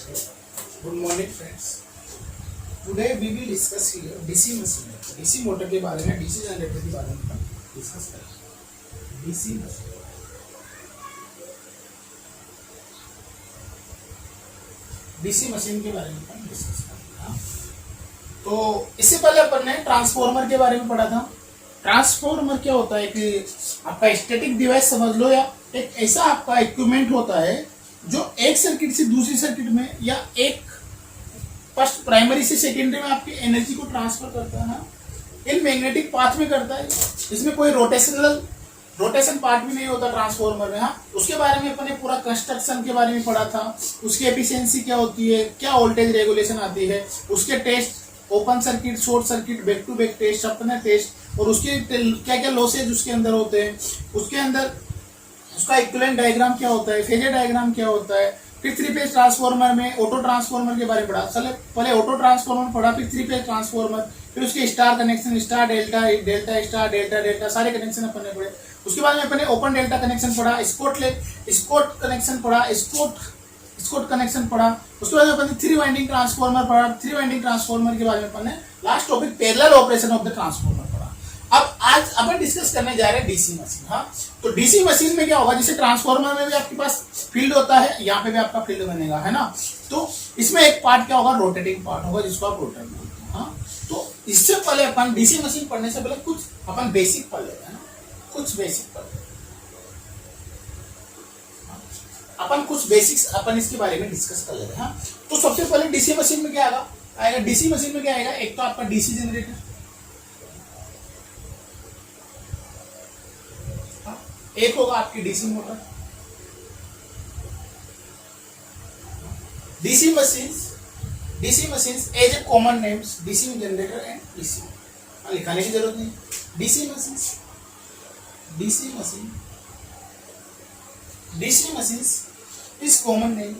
Good morning, friends. Today we will discuss here DC machine. DC motor के बारे में, DC generator के बारे में डिस्कस करेंगे. DC machine. DC मशीन के बारे में डिस्कस करेंगे. तो इससे पहले अपन ने ट्रांसफॉर्मर के बारे में पढ़ा था. ट्रांसफॉर्मर क्या होता है कि आपका स्टैटिक डिवाइस समझ लो, या एक ऐसा आपका इक्विपमेंट होता है जो एक सर्किट से दूसरी सर्किट में या एक फर्स्ट प्राइमरी से सेकेंडरी में आपकी एनर्जी को ट्रांसफर करता है. इन मैग्नेटिक पाथ में करता है. इसमें कोई रोटेशन पार्ट भी नहीं होता ट्रांसफॉर्मर में. उसके बारे में अपने पूरा कंस्ट्रक्शन के बारे में पढ़ा था. उसकी एफिशिएंसी क्या होती है, क्या वोल्टेज रेगुलेशन आती है, उसके test, open circuit, short circuit, back to back test, अपने टेस्ट, और उसके क्या क्या लॉसेज उसके अंदर होते हैं. उसके अंदर उसका इक्विवेलेंट डायग्राम क्या होता है, फेजर डायग्राम क्या होता है. फिर थ्री फेज ट्रांसफॉर्मर में ऑटो ट्रांसफॉर्मर के बारे में पढ़ा. पहले ऑटो ट्रांसफॉर्मर पढ़ा, फिर थ्री फेज ट्रांसफॉर्मर, फिर उसके star connection, star delta, delta star, delta delta, सारे कनेक्शन अपन ने पढ़े. उसके बाद में अपने ओपन डेल्टा कनेक्शन पढ़ा, स्कॉट कनेक्शन पढ़ा, स्कॉट कनेक्शन पढ़ा. उसके बाद अपन थ्री वाइंडिंग ट्रांसफॉर्मर पढ़ा. थ्री वाइंडिंग ट्रांसफॉर्मर के बारे में अपन ने last topic parallel operation of the transformer पढ़ा. अब आज अपन डिस्कस करने जा रहे हैं डीसी मशीन. तो डीसी मशीन में क्या होगा, जैसे ट्रांसफॉर्मर में भी आपके पास फील्ड होता है, यहाँ पे भी आपका फील्ड बनेगा, है ना. तो इसमें एक पार्ट क्या होगा, रोटेटिंग पार्ट होगा, जिसको आप रोटर बोलते हैं. तो इससे पहले अपन डीसी मशीन पढ़ने से पहले कुछ अपन बेसिक पढ़ लेते हैं. कुछ बेसिक पढ़ लेते अपन, कुछ बेसिक्स अपन इसके बारे में डिस्कस कर लेते हैं. तो सबसे पहले डीसी मशीन में क्या आएगा, डीसी मशीन में क्या आएगा, एक तो आपका डीसी जनरेटर, एक होगा आपकी DC motor. DC machines as a common names, DC generator and DC. लिखाने की जरूरत नहीं. DC machines is common name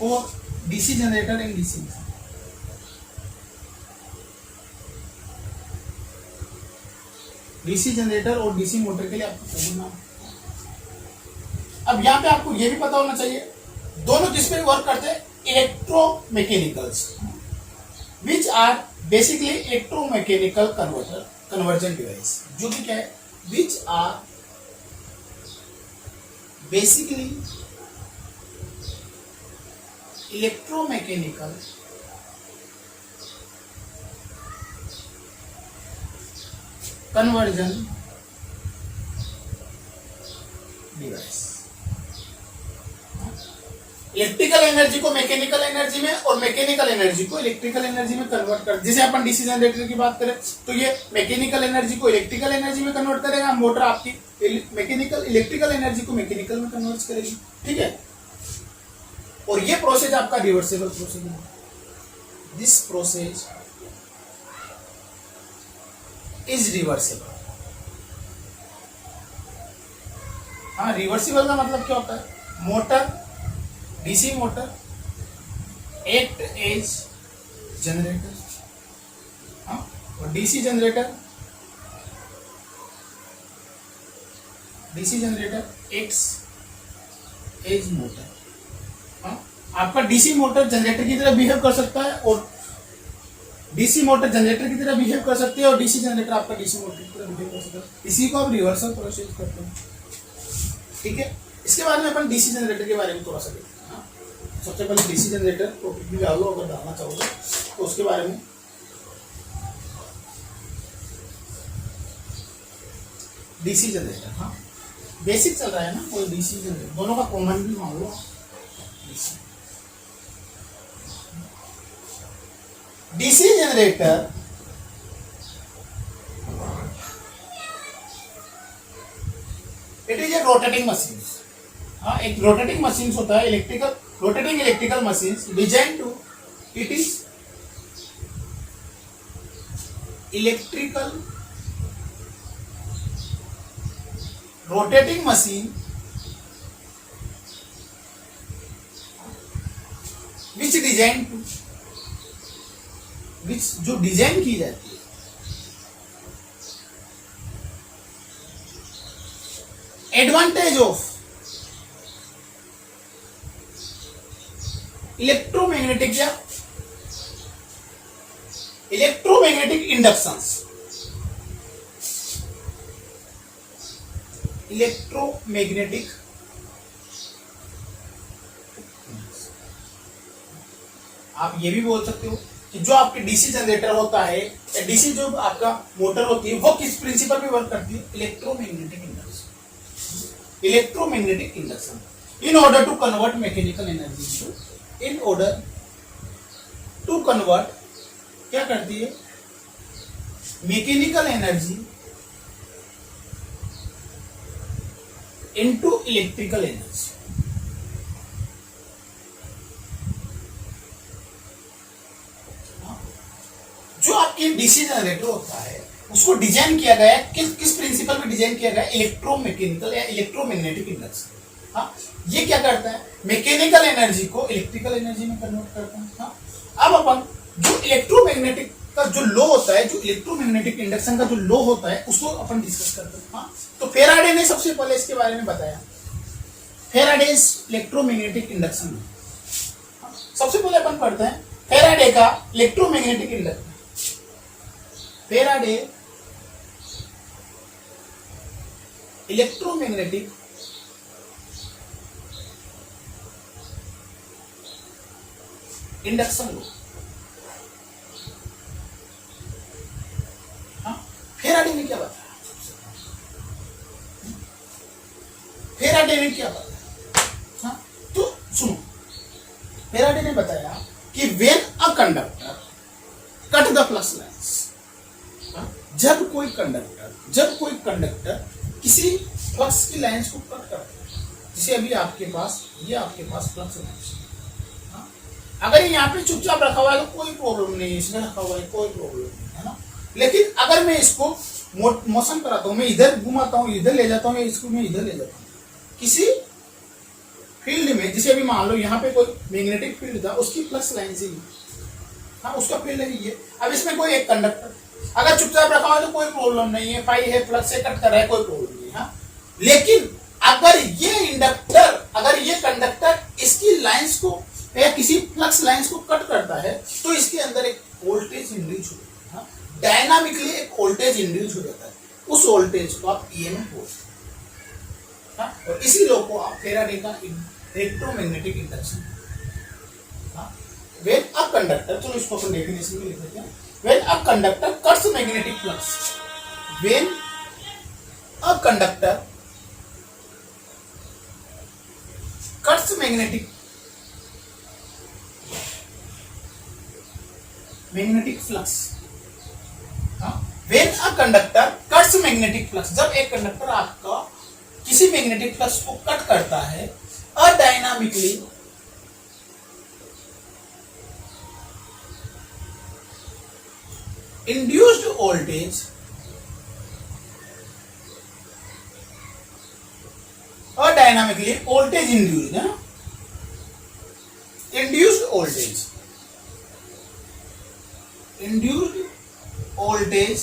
for DC generator and DC machine. DC generator और डीसी मोटर के लिए आपको समझना. अब यहाँ पे आपको ये भी पता होना चाहिए, दोनों किस पे वर्क करते हैं, electromechanicals, which are basically electromechanical conversion device, जो कि क्या है, which are basically electromechanical conversion device. Electrical energy को मैकेनिकल एनर्जी में और मैकेनिकल एनर्जी को इलेक्ट्रिकल एनर्जी में कन्वर्ट कर. जैसे अपन डीसी जनरेटर की बात करें तो ये मैकेनिकल एनर्जी को इलेक्ट्रिकल एनर्जी में कन्वर्ट करेगा. मोटर आपकी इलेक्ट्रिकल एनर्जी को मैकेनिकल में कन्वर्ट करेगी. ठीक है. और ये प्रोसेस आपका रिवर्सिबल प्रोसेस है. This process is reversible. Reversible का मतलब क्या होता है, motor, DC motor act as generator, और DC generator acts as motor. आपका डीसी मोटर जनरेटर की तरह बिहेव कर सकता है, और डीसी मोटर जनरेटर की तरह बिहेव कर सकती है, और डीसी जनरेटर आपका डीसी मोटर की तरह बिहेव कर सकता है. इसी को आप रिवर्सल प्रोसेस करते हैं. ठीक है. इसके बाद में अपन डीसी जनरेटर के बारे में थोड़ा सा देखते हैं. सबसे पहले डीसी जनरेटर को भी डालो, अगर डालना चाहोगे तो उसके बारे में. डीसी जनरेटर, बेसिक चल रहा है ना, कोई डीसी जनरेटर दोनों का कॉमन भी मान लो. DC generator it is a rotating machine. एक रोटेटिंग मशीन होता है, rotating electrical machine design to, it is electrical rotating machine which design to, जो डिजाइन की जाती है एडवांटेज ऑफ इलेक्ट्रोमैग्नेटिक या इलेक्ट्रोमैग्नेटिक इंडक्शंस, इलेक्ट्रोमैग्नेटिक आप ये भी बोल सकते हो कि जो आपके डीसी जनरेटर होता है या डीसी जो आपका मोटर होती है वो किस प्रिंसिपल पे वर्क करती है, electromagnetic induction, electromagnetic induction. In order to convert mechanical energy, in order to convert क्या करती है, mechanical energy into electrical energy. जो आपके डीसी जनरेटर होता है उसको डिजाइन किया गया है किस प्रिंसिपल पे डिजाइन किया गया है, इलेक्ट्रोमैकेनिकल या इलेक्ट्रोमैग्नेटिक इंडक्शन। हाँ, ये क्या करता है, मैकेनिकल एनर्जी को इलेक्ट्रिकल एनर्जी में कन्वर्ट करता है। हाँ, अब अपन जो इलेक्ट्रोमैग्नेटिक का जो लो होता है, जो इलेक्ट्रोमैग्नेटिक इंडक्शन का जो लो होता है उसको अपन डिस्कस करते हैं। हाँ, तो फेराडे ने सबसे पहले इसके बारे में बताया, फेराडेज इलेक्ट्रोमैग्नेटिक इंडक्शन। सबसे पहले अपन पढ़ते हैं फेराडे का electromagnetic induction. Faraday electromagnetic induction लो। फेराडे ने क्या बताया, फेराडे ने क्या बताया, हाँ, तो सुनो, फेराडे ने बताया कि when a conductor cut the flux lines, जब कोई कंडक्टर किसी फ्लक्स की लाइंस को कट करता है, जैसे अभी आपके पास फ्लक्स लाइंस, अगर ये यहाँ पे चुपचाप रखा हुआ है तो कोई प्रॉब्लम नहीं है, इसमें रखा हुआ है कोई प्रॉब्लम नहीं है ना। लेकिन अगर मैं इसको मोशन कराता हूँ, मैं इधर घुमाता हूँ, इधर ले जाता हूँ, या इसको मैं इधर ले जाता हूँ किसी फील्ड में, जैसे अभी मान लो यहाँ पे कोई मैग्नेटिक फील्ड था, उसकी फ्लक्स लाइन से, हाँ, उसका फील्ड है ये। अब इसमें कोई एक कंडक्टर अगर चुपचाप रखा हुआ है तो कोई प्रॉब्लम नहीं है, फाई है, फ्लक्स से कट कर रहा है, कोई प्रॉब्लम नहीं है। हाँ, लेकिन अगर ये कंडक्टर इसकी लाइंस को या किसी फ्लक्स लाइंस को कट करता है तो इसके अंदर एक वोल्टेज इंड्यूस हो जाता है, डायनामिकली एक वोल्टेज इंड्यूस हो जाता है, उस वोल्टेज को आप ईएमएफ बोलते हैं। और इसी लो को आप फेराडे का electromagnetic induction. When a conductor, चलो इसको अपन डेफिनेशन में लिख देते हैं, when a conductor cuts magnetic flux, when a conductor cuts magnetic flux, when a conductor cuts magnetic flux, जब एक कंडक्टर आपका किसी मैग्नेटिक फ्लक्स को कट करता है, अडायनामिकली इंड्यूस्ड वोल्टेज अडायनामिकली वोल्टेज इंड्यूस्ड है, induced voltage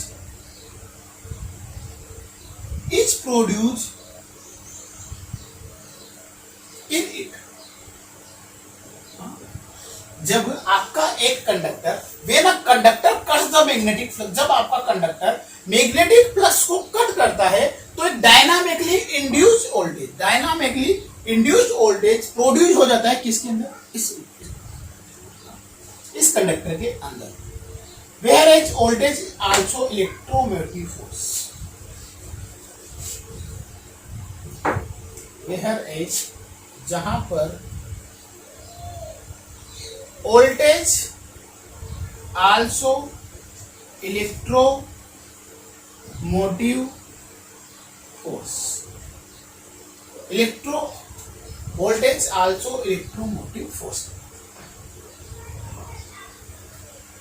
is produced in it. जब आपका एक conductor, when a conductor cuts the magnetic flux, जब आपका कंडक्टर मैग्नेटिक फ्लक्स को कट करता है तो एक डायनामिकली इंड्यूस्ड वोल्टेज प्रोड्यूस हो जाता है किसके अंदर, इस कंडक्टर के अंदर। Whereas voltage is also electromotive force. Whereas जहां पर voltage also electromotive force. Voltage also electromotive force.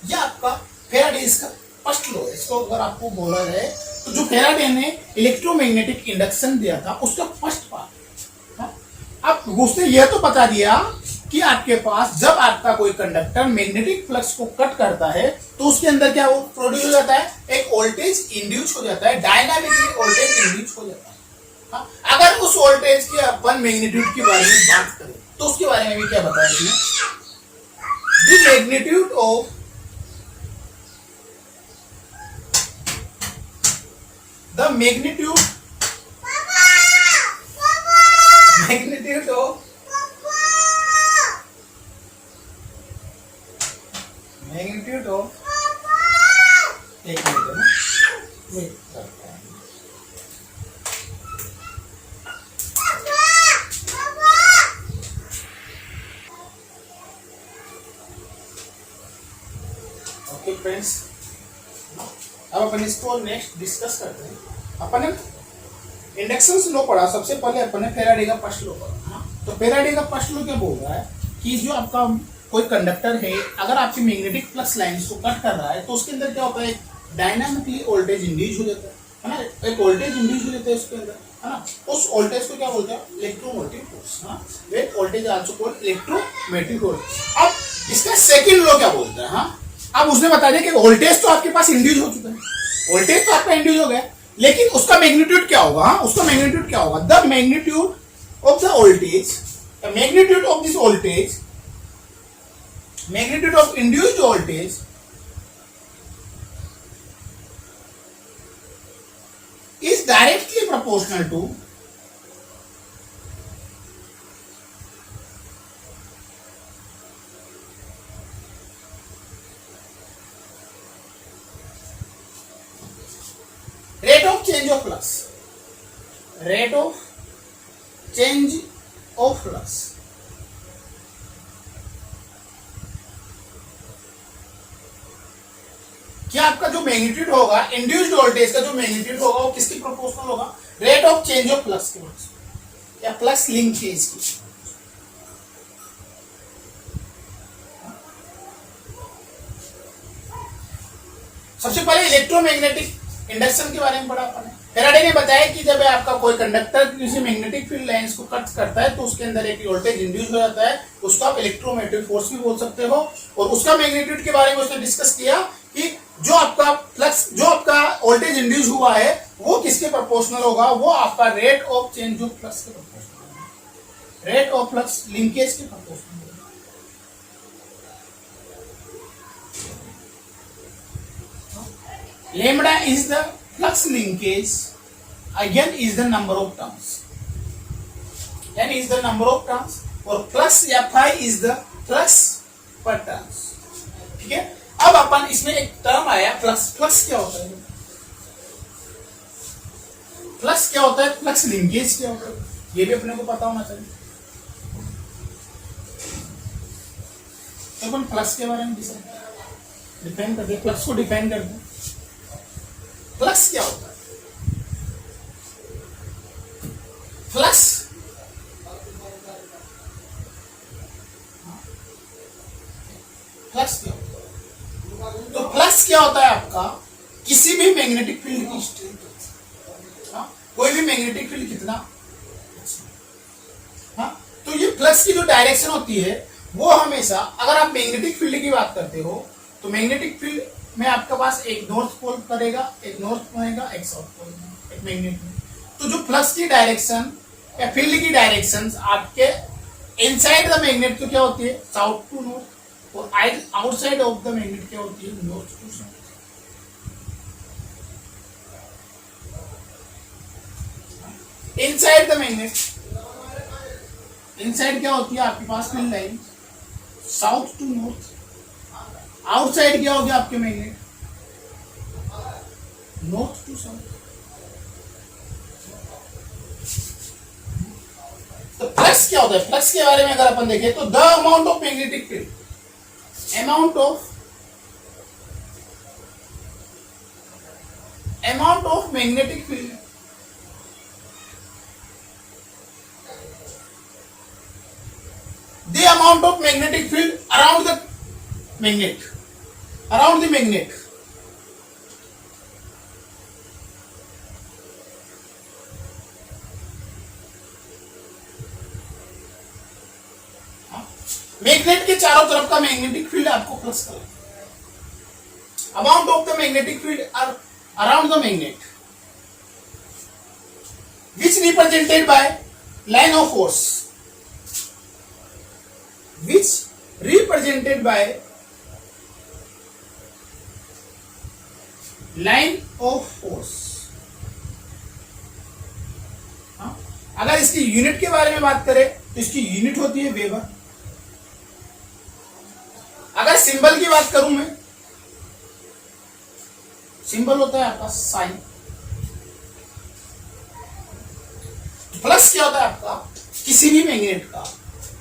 यह आपका फेराडे इसका फर्स्ट लॉ है। इसको अगर आपको बोला जाए तो जो फेराडे ने इलेक्ट्रोमैग्नेटिक इंडक्शन दिया था उसका फर्स्ट पार्ट। अब उसने यह तो बता दिया कि आपके पास जब आपका कोई कंडक्टर मैग्नेटिक फ्लक्स को कट करता है तो उसके अंदर क्या वो प्रोड्यूस हो जाता है, एक वोल्टेज इंड्यूस हो जाता है, डायनामिकली वोल्टेज इंड्यूस हो जाता है। अगर उस वोल्टेज के अपन मैग्नीट्यूड के बारे में बात करें तो उसके बारे में भी क्या बताया इसने, the magnitude of the magnitude magnitude of magnitude of एक मिनट है ना वेट करते हैं ओके फ्रेंड्स अब अपन इसको नेक्स्ट डिस्कस करते हैं अपन ने इंडक्शन लो पढ़ा सबसे पहले अपन ने फैराडे का फर्स्ट लॉ पढ़ा तो फैराडे का फर्स्ट लॉ क्या बोल रहा है कि जो आपका कोई कंडक्टर है अगर आपकी मैग्नेटिक फ्लक्स लाइंस को कट कर रहा है तो उसके अंदर क्या होता है डायनामिकली वोल्टेज इंड्यूस हो जाता है ना एक वोल्टेज इंड्यूस हो जाता है उसके अंदर है ना उस वोल्टेज को क्या बोलते हैं इलेक्ट्रोमोटिव फोर्स है ना wait voltage also called electromotive force अब इसका सेकंड लॉ क्या बोलता है हाँ अब उसने बता दिया कि वोल्टेज तो आपके पास इंड्यूस हो चुका है वोल्टेज तो आपका इंड्यूस हो गया लेकिन उसका मैग्नीट्यूड क्या होगा हाँ उसका मैग्नीट्यूड क्या होगा the magnitude of the voltage the magnitude of this voltage magnitude of induced voltage is directly proportional to rate of change of flux rate of change of flux क्या आपका जो मैग्नीट्यूड होगा इंड्यूस्ड वोल्टेज का जो magnitude होगा वो किसकी proportional होगा rate of change of flux के या फ्लक्स लिंकेज की सबसे पहले इलेक्ट्रोमैग्नेटिक इंडक्शन के बारे में पढ़ा अपन ने फैराडे ने बताया कि जब आपका कोई कंडक्टर किसी मैग्नेटिक फील्ड लाइंस को कट करता है तो उसके अंदर एक वोल्टेज इंड्यूस हो जाता है उसको आप इलेक्ट्रोमैग्नेटिक फोर्स भी बोल सकते हो और उसका मैग्नीट्यूड के बारे में उसने डिस्कस किया कि जो आपका फ्लक्स जो आपका वोल्टेज इंड्यूस हुआ है वो किसके प्रोपोर्शनल होगा वो आपका rate of change of flux के प्रोपोर्शनल होगा रेट ऑफ फ्लक्स लिंकेज के प्रोपोर्शनल होगा lambda is the flux linkage again is the number of turns n is the number of turns और plus fi is the flux per turns ठीक है अब अपन इसमें एक टर्म आया फ्लक्स फ्लक्स क्या होता है फ्लक्स क्या होता है फ्लक्स लिंकेज क्या होता है ये भी अपने को पता होना चाहिए तो अपन फ्लक्स के बारे में डिफाइन करते फ्लक्स को डिफाइन करते फ्लक्स क्या होता है फ्लक्स फ्लक्स क्या होता है तो फ्लक्स क्या होता है आपका किसी भी मैग्नेटिक फील्ड की स्ट्रेंथ कोई भी मैग्नेटिक फील्ड कितना हाँ तो ये फ्लक्स की जो डायरेक्शन होती है वो हमेशा अगर आप मैग्नेटिक फील्ड की बात करते हो तो मैग्नेटिक फील्ड में आपके पास एक नॉर्थ पोल करेगा एक नॉर्थ रहेगा एक साउथ पोल एक मैग्नेट में तो जो फ्लक्स की डायरेक्शन या फील्ड की डायरेक्शन आपके इनसाइड द मैग्नेट तो क्या होती है साउथ टू नॉर्थ और आउटसाइड ऑफ द मैग्नेट क्या होती है north to south inside the magnet inside क्या होती है आपके पास field line south to north outside क्या होगी आपके मैग्नेट नॉर्थ टू साउथ तो फ्लक्स क्या होता है फ्लक्स के बारे में अगर अपन देखें तो the amount of magnetic field amount of magnetic field the amount of magnetic field around the magnet magnet के चारों तरफ का मैग्नेटिक फील्ड आपको प्लस कर amount of the magnetic field around the magnet which represented by line of force which represented by line of force. अगर इसकी unit के बारे में बात करें तो इसकी यूनिट होती है वेबर। अगर सिंबल की बात करूं मैं, सिंबल होता है आपका साइन। फ्लक्स क्या होता है आपका, किसी भी मैग्नेट का,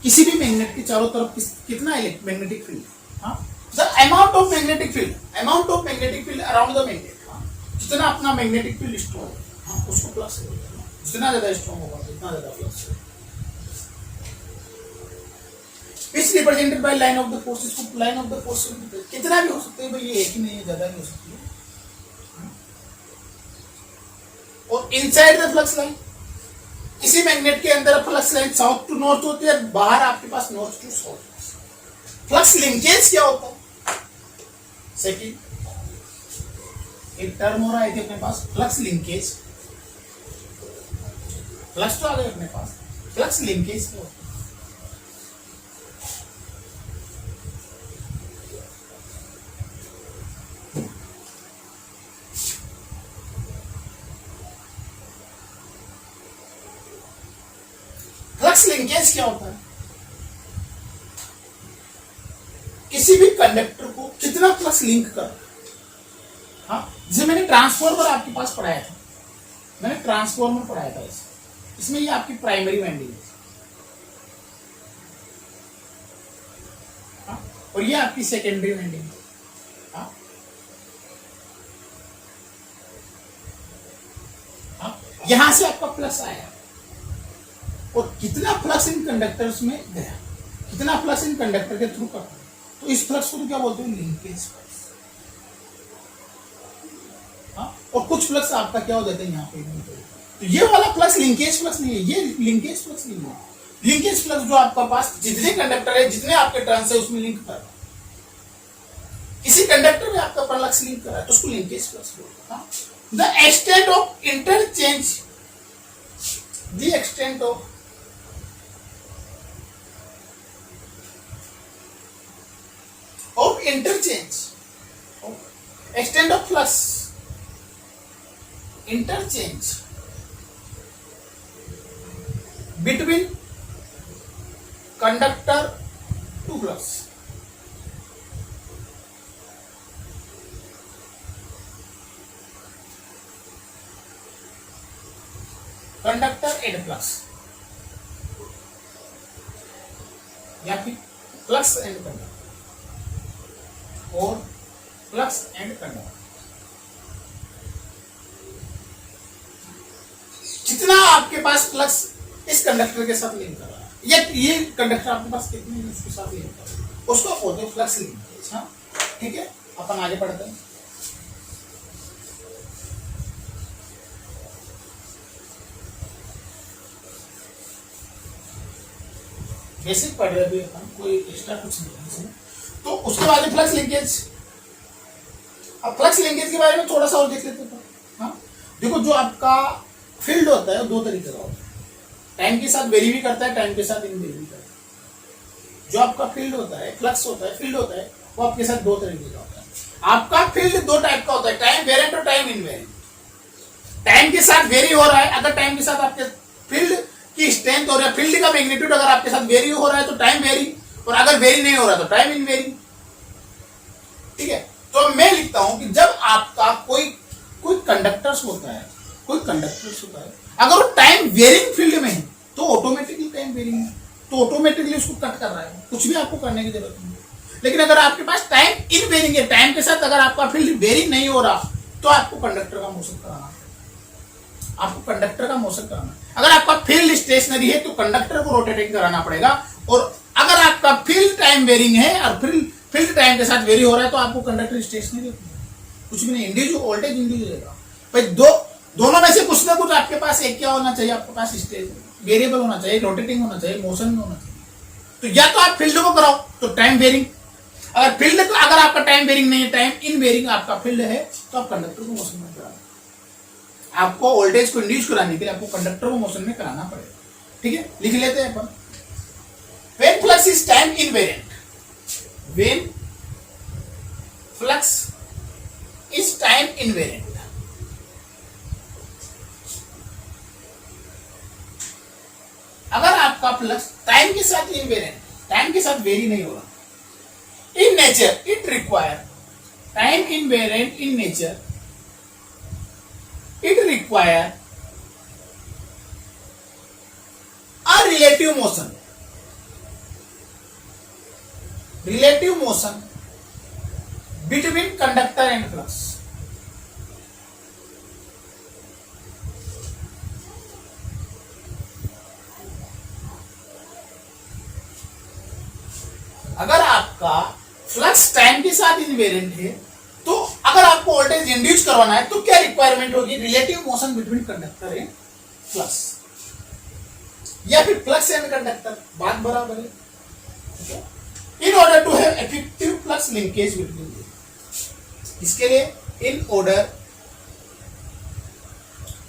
किसी भी मैग्नेट के चारों तरफ कितना magnetic field, the amount of magnetic field, amount of magnetic field around the magnet, जितना अपना मैग्नेटिक फील्ड स्ट्रॉन्ग है, उसको फ्लक्स बोलते हैं। जितना ज्यादा स्ट्रॉन्ग होगा उतना ज्यादा फ्लक्स होगा। इस represented by line of the force, इसको लाइन ऑफ द फोर्स कितना भी हो सकता है भाई, ये एक ही नहीं है, ज्यादा भी हो सकती है। और इनसाइड द फ्लक्स लाइन, किसी मैग्नेट के अंदर flux line south to north होती है, बाहर आपके पास north to south. Flux linkage क्या होता है, सेकंड एक टर्म हो रहा है अपने पास, फ्लक्स लिंकेज। फ्लक्स तो आ गए अपने पास, फ्लक्स लिंकेज क्या होता है। फ्लक्स लिंकेज क्या होता है, किसी भी कंडक्टर को कितना फ्लक्स लिंक कर, हाँ जैसे मैंने ट्रांसफॉर्मर आपके पास पढ़ाया था, मैंने ट्रांसफॉर्मर पढ़ाया था इसमें ये आपकी प्राइमरी वाइंडिंग है, हाँ? और ये आपकी सेकेंडरी वाइंडिंग है, हाँ? हाँ? यहां से आपका फ्लक्स आया और कितना फ्लक्स इन कंडक्टर्स में गया, कितना फ्लक्स इन कंडक्टर के थ्रू करता है, तो इस फ्लक्स को तो क्या बोलते हैं, लिंकेज फ्लक्स। और कुछ फ्लक्स आपका क्या हो जाता है यहाँ पे, तो ये वाला फ्लक्स लिंकेज फ्लक्स नहीं है, ये लिंकेज फ्लक्स नहीं है। लिंकेज फ्लक्स जो आपका पास जितने कंडक्टर है, जितने आपके टर्न्स है उसमें लिंक कर रहा है, किसी कंडक्टर में आपका फ्लक्स लिंक कर रहा है तो उसको लिंकेज फ्लक्स बोलते हैं। The extent of interchange, the extent of interchange, extent of flux, interchange between conductor to flux, conductor and flux, या फिर flux and conductor और flux and conductor। जितना आपके पास फ्लक्स इस कंडक्टर के साथ लिंक कर रहा है, ये कंडक्टर आपके पास कितने उसके साथ लिंक कर रहा है, उसको बोलते हैं फ्लक्स लिंकेज। हाँ ठीक है, अपन आगे बढ़ते हैं। बेसिक पढ़ रहे हैं अपन, कोई एक्स्ट्रा कुछ नहीं है इसमें। तो उसके बाद फ्लक्स लिंकेज। अब फ्लक्स लिंकेज के बारे में थोड़ा सा और देख लेते हैं। हाँ देखो, जो आपका फील्ड होता है दो तरीके का होता है, टाइम के साथ वेरी भी करता है, टाइम के साथ इनवेरी भी करता है। जो आपका फील्ड होता है, फ्लक्स होता है, फील्ड होता है, वो आपके साथ दो तरीके का होता है। आपका फील्ड दो टाइप का होता है, टाइम वेरिएंट और टाइम इनवेरिएंट। टाइम के साथ वेरी हो रहा है, अगर टाइम के साथ आपके फील्ड की स्ट्रेंथ और फील्ड का मैग्नीट्यूड अगर आपके साथ वेरी हो रहा है तो टाइम वेरी, और अगर वेरी नहीं हो रहा तो टाइम इनवेरी। ठीक है, तो मैं लिखता हूं कि जब आपका कोई कंडक्टर्स होता है, कोई कंडक्टर्स होता है, अगर वो टाइम वेरिंग फील्ड में है तो ऑटोमेटिकली टाइम वेरिंग है, तो ऑटोमेटिकली उसको कट कर रहा है, कुछ भी आपको करने की जरूरत नहीं। लेकिन अगर आपके पास टाइम इन वेरिंग है, टाइम के साथ अगर आपका फील्ड वेरिंग नहीं हो रहा तो आपको कंडक्टर का मोशन कराना है, आपको कंडक्टर का मोशन कराना। अगर आपका फील्ड स्टेशनरी है तो कंडक्टर को रोटेटिंग कराना पड़ेगा, और अगर आपका फील्ड टाइम वेरिंग है और फील्ड टाइम के साथ वेरी हो रहा है तो आपको कंडक्टर स्टेशनरी कुछ भी नहीं, इंड्यूस वोल्टेज इंड्यूस रहेगा। भाई दोनों में से कुछ ना कुछ आपके पास एक क्या होना चाहिए, आपके पास वेरिएबल होना चाहिए, रोटेटिंग होना चाहिए, मोशन में होना चाहिए। तो या तो आप फील्ड को कराओ तो टाइम वेरिंग, अगर आपका टाइम वेरिंग नहीं है, टाइम इन वेरिंग आपका फील्ड है, तो आप कंडक्टर को मोशन में कराना। आपको वोल्टेज को इंड्यूस कराने के लिए आपको कंडक्टर को मोशन में कराना पड़ेगा। ठीक है, लिख लेते हैं अपन। When flux is time invariant, when flux is time invariant. अगर आपका फ्लक्स टाइम के साथ इनवेरिएंट, टाइम के साथ वेरी नहीं हो रहा, in nature it require time invariant, in nature it require a relative motion between conductor and flux। अगर आपका फ्लक्स टाइम के साथ इनवेरिएंट है तो अगर आपको वोल्टेज इंड्यूस करवाना है तो क्या रिक्वायरमेंट होगी? Relative motion between conductor and flux, या फिर फ्लक्स एंड कंडक्टर, बात बराबर है। In order to have effective flux linkage between them, इसके लिए in order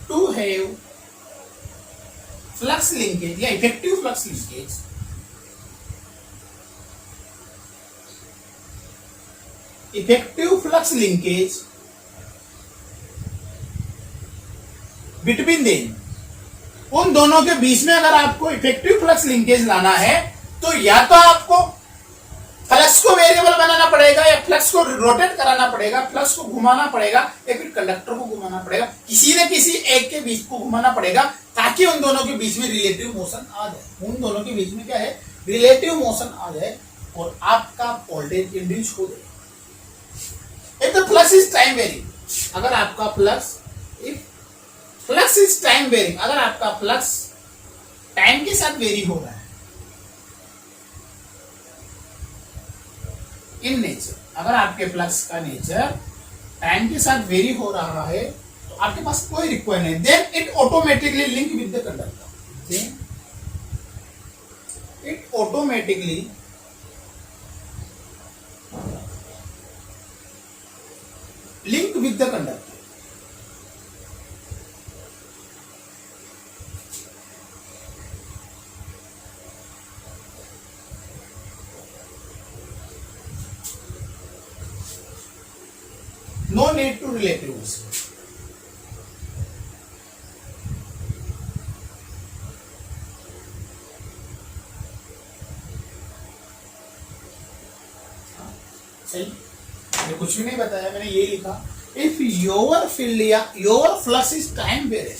to have flux linkage या effective flux linkage between them, उन दोनों के बीच में अगर आपको इफेक्टिव फ्लक्स लिंकेज लाना है तो या तो आपको फ्लक्स को वेरिएबल बनाना पड़ेगा, या फ्लक्स को रोटेट कराना पड़ेगा, फ्लक्स को घुमाना पड़ेगा, या फिर कंडक्टर को घुमाना पड़ेगा, किसी न किसी एक के बीच को घुमाना पड़ेगा ताकि उन दोनों के बीच में रिलेटिव मोशन आ जाए। उन दोनों के बीच में क्या है? रिलेटिव मोशन आ जाए और आपका वोल्टेज इंड्यूस हो जाए। If the flux is time varying, अगर आपका फ्लक्स इज टाइम वेरिंग, अगर आपका फ्लक्स टाइम के साथ वेरी हो रहा है, इन नेचर, अगर आपके फ्लक्स का नेचर टाइम के साथ वेरी हो रहा है तो आपके पास कोई रिक्वायरमेंट नहीं, then it automatically link with the conductor, then it automatically link with the conductor. No need to relative motion। सही, मैंने कुछ भी नहीं बताया, मैंने ये लिखा इफ योर फील्ड या your flux is time very,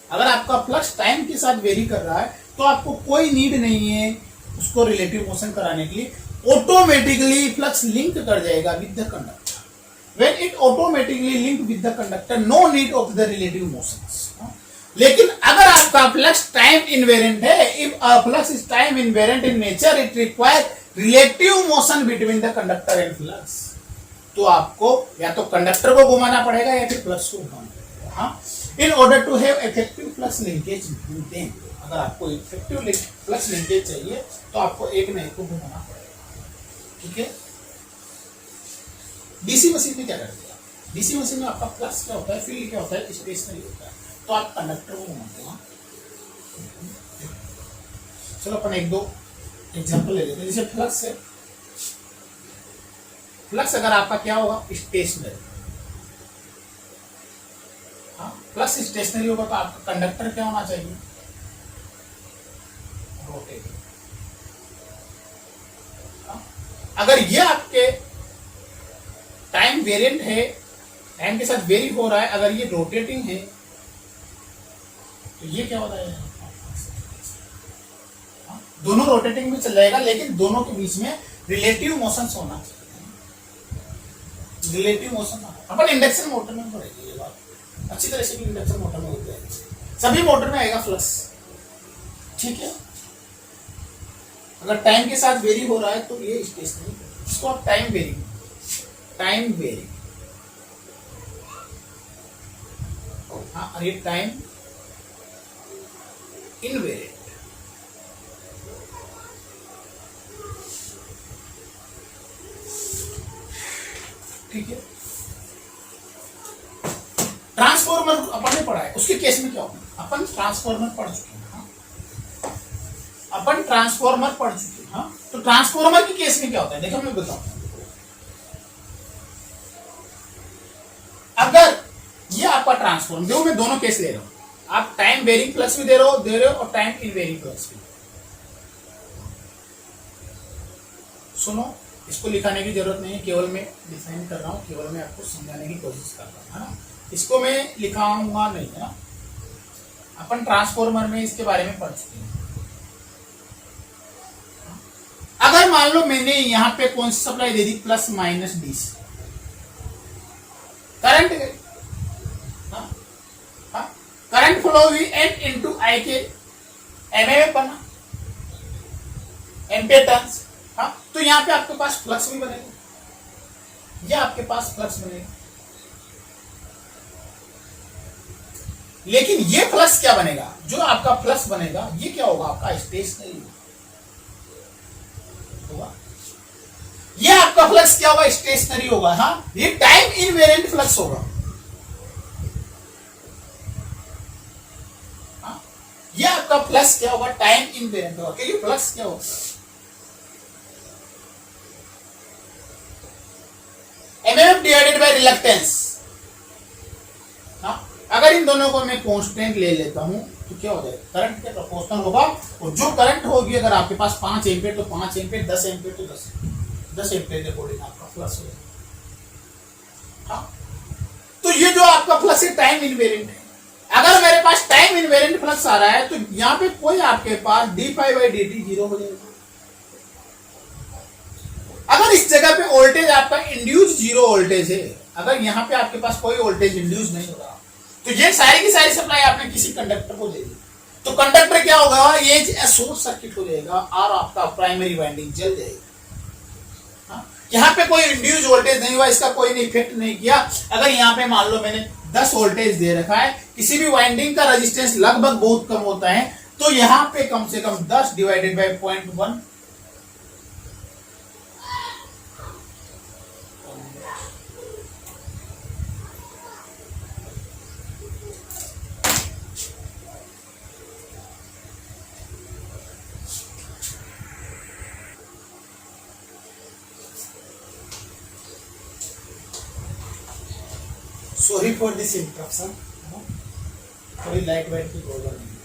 अगर आपका फ्लक्स टाइम के साथ वेरी कर रहा है तो आपको कोई नीड नहीं है उसको रिलेटिव मोशन कराने के लिए, ऑटोमेटिकली फ्लक्स लिंक कर जाएगा with the conductor. When it automatically linked with the conductor, no need of the relative motions। लेकिन अगर आपका फ्लक्स टाइम इनवेरिएंट है, if a flux is time invariant in nature, it requires relative motion between the conductor and flux। तो आपको या तो conductor को घुमाना पड़ेगा या फिर फ्लक्स को घुमाना पड़ेगा। हाँ, in order to have effective flux linkage between them, अगर आपको effective flux linkage चाहिए तो आपको एक न एक को घुमाना पड़ेगा। ठीक है। डीसी मशीन में क्या करते हैं? डीसी मशीन में आपका फ्लक्स क्या होता है, फील्ड क्या होता है, स्टेशनरी होता है, तो आप कंडक्टर को घुमाते हैं। चलो अपन एक दो एग्जांपल ले लेते हैं। जैसे फ्लक्स है, फ्लक्स अगर आपका क्या होगा? स्टेशनरी। हाँ, फ्लक्स स्टेशनरी होगा तो आपका कंडक्टर क्या होना चाहिए? रोटेटिंग। अगर ये आपके टाइम वेरिएंट है, टाइम के साथ वेरी हो रहा है, अगर ये रोटेटिंग है तो ये क्या होता है? दोनों रोटेटिंग में चल जाएगा, लेकिन दोनों के बीच में रिलेटिव मोशन होना चाहिए। रिलेटिव मोशन अपन इंडक्शन मोटर में पढ़ेंगे ये बात अच्छी तरह से, भी इंडक्शन मोटर में होता है, सभी मोटर में आएगा फ्लक्स। ठीक है। अगर टाइम के साथ वेरी हो रहा है तो ये स्टेशनरी, इसको आप टाइम वेरी, टाइम वेरी। हाँ, और ये टाइम इनवेरिएंट। ठीक है। ट्रांसफॉर्मर अपन ने पढ़ा है, उसके केस में क्या होगा? अपन ट्रांसफॉर्मर पढ़ चुके हैं। हाँ, अपन ट्रांसफॉर्मर पढ़ चुके हैं। हाँ, तो ट्रांसफॉर्मर के केस में क्या होता है, देखो मैं बताऊं। अगर ये आपका ट्रांसफॉर्मर, देखो मैं दोनों केस ले रहा हूं, आप टाइम वेरिंग फ्लक्स भी दे रहे हो और टाइम इन वेरिंग फ्लक्स भी। सुनो, इसको लिखाने की जरूरत नहीं है, केवल मैं डिफाइन कर रहा हूं, केवल मैं आपको समझाने की कोशिश कर रहा हूं, है ना। इसको मैं लिखाऊंगा नहीं, है ना। अपन ट्रांसफॉर्मर में इसके बारे में पढ़ चुके हैं। अगर मान लो मैंने यहां पे कौन सी सप्लाई दे दी, प्लस माइनस डीसी, करंट गई, करंट फ्लो हुई एन इंटू आई के एमए बना, एम्पियर टर्न्स। तो यहां पे आपके पास फ्लक्स भी बनेगा, ये आपके पास फ्लक्स बनेगा, लेकिन ये फ्लक्स क्या बनेगा, जो आपका फ्लक्स बनेगा ये क्या होगा, आपका स्टेशनरी होगा। ये आपका फ्लक्स क्या होगा, स्टेशनरी होगा। हाँ, ये टाइम इनवेरिएंट फ्लक्स होगा। हाँ? ये आपका फ्लक्स क्या होगा, टाइम इनवेरिएंट होगा, क्योंकि फ्लक्स क्या होगा, एमएफ डिवाइडेड बाय रिलक्टेंस। अगर इन दोनों को मैं कांस्टेंट ले लेता हूं तो क्या हो जाएगा, करंट के प्रोपोर्शनल होगा, और जो करंट होगी अगर आपके पास 5 एम्पियर तो 5 एम्पियर, 10 एम्पियर तो 10 एम्पियर के अकॉर्डिंग आपका फ्लक्स हो जाएगा। हाँ, तो ये जो आपका फ्लक्स है टाइम इनवेरिएंट है। अगर मेरे पास टाइम इनवेरिएंट फ्लक्स आ रहा है तो यहां पे कोई आपके पास D pi by D T 0 हो जाएगा। अगर इस जगह पे वोल्टेज आपका इंड्यूस 0 वोल्टेज है, अगर यहां पे आपके पास कोई वोल्टेज इंड्यूस नहीं हो रहा, तो ये सारी की सारी सप्लाई आपने किसी कंडक्टर को दे दी, तो कंडक्टर क्या होगा, ये शॉर्ट सर्किट हो जाएगा और आपका प्राइमरी वाइंडिंग जल जाएगी। यहाँ पे कोई इंड्यूस वोल्टेज नहीं हुआ, इसका कोई ने इफेक्ट नहीं किया। अगर यहाँ पे मान लो मैंने 10 वोल्टेज दे रखा है, किसी भी वाइंडिंग का रेजिस्टेंस लगभग बहुत कम होता है, तो यहाँ पे कम से कम 10 divided by 0.1 sorry for this interruption, थोड़ी लाइट वाइट की प्रॉब्लम है।